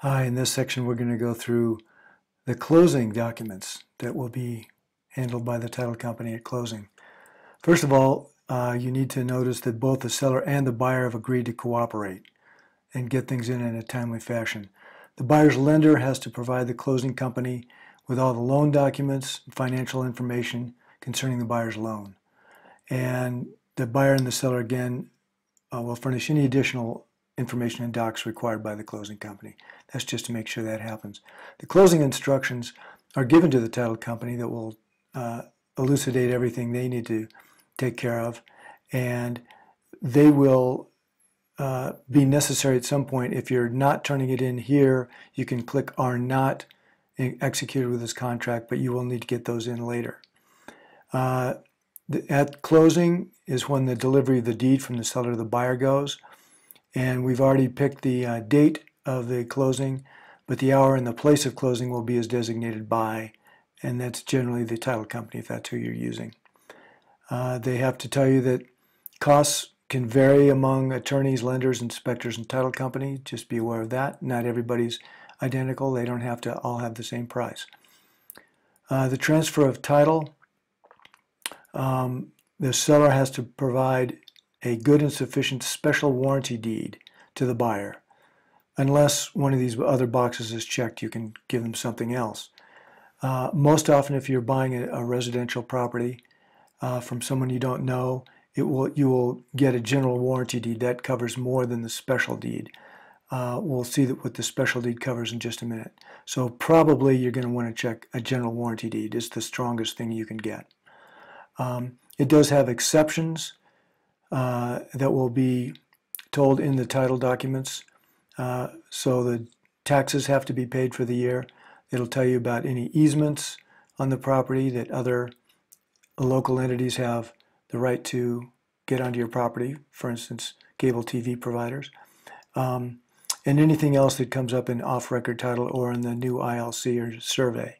Hi, in this section we're going to go through the closing documents that will be handled by the title company at closing. First of all, you need to notice that both the seller and the buyer have agreed to cooperate and get things in a timely fashion. The buyer's lender has to provide the closing company with all the loan documents and financial information concerning the buyer's loan. And the buyer and the seller, again, will furnish any additional information and docs required by the closing company. That's just to make sure that happens. The closing instructions are given to the title company that will elucidate everything they need to take care of, and they will be necessary at some point. If you're not turning it in here, you can click "Are not executed with this contract," but you will need to get those in later. At closing is when the delivery of the deed from the seller to the buyer goes, and we've already picked the date of the closing, but the hour and the place of closing will be as designated by, and that's generally the title company if that's who you're using. They have to tell you that costs can vary among attorneys, lenders, inspectors, and title company. Just be aware of that. Not everybody's identical. They don't have to all have the same price. The transfer of title, the seller has to provide a good and sufficient special warranty deed to the buyer. Unless one of these other boxes is checked, you can give them something else. Most often, if you're buying a residential property from someone you don't know, you will get a general warranty deed that covers more than the special deed. We'll see what the special deed covers in just a minute. So probably you're going to want to check a general warranty deed. It's the strongest thing you can get. It does have exceptions that will be told in the title documents. So the taxes have to be paid for the year. It'll tell you about any easements on the property that other local entities have the right to get onto your property, for instance, cable TV providers, and anything else that comes up in off-record title or in the new ILC or survey.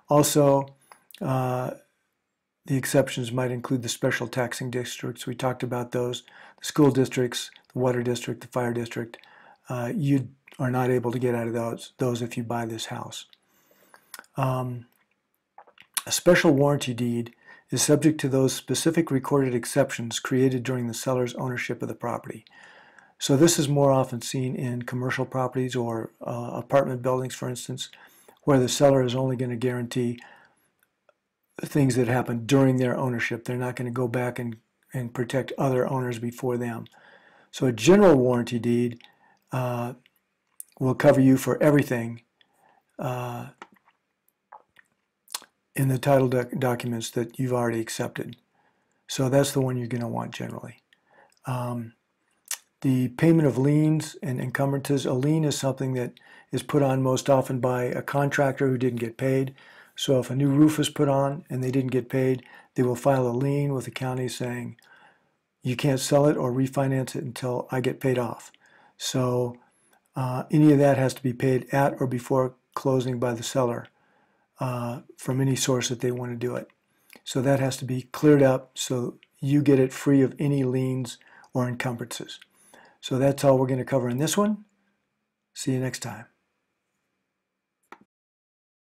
Also, the exceptions might include the special taxing districts. We talked about those. The school districts, the water district, the fire district. You are not able to get out of those if you buy this house. A special warranty deed is subject to those specific recorded exceptions created during the seller's ownership of the property. So this is more often seen in commercial properties or apartment buildings, for instance, where the seller is only going to guarantee things that happen during their ownership. They're not going to go back and protect other owners before them. So a general warranty deed will cover you for everything in the title documents that you've already accepted. So that's the one you're going to want generally. The payment of liens and encumbrances. A lien is something that is put on most often by a contractor who didn't get paid. So if a new roof is put on and they didn't get paid, they will file a lien with the county saying, you can't sell it or refinance it until I get paid off. So any of that has to be paid at or before closing by the seller from any source that they want to do it. So that has to be cleared up so you get it free of any liens or encumbrances. So that's all we're going to cover in this one. See you next time.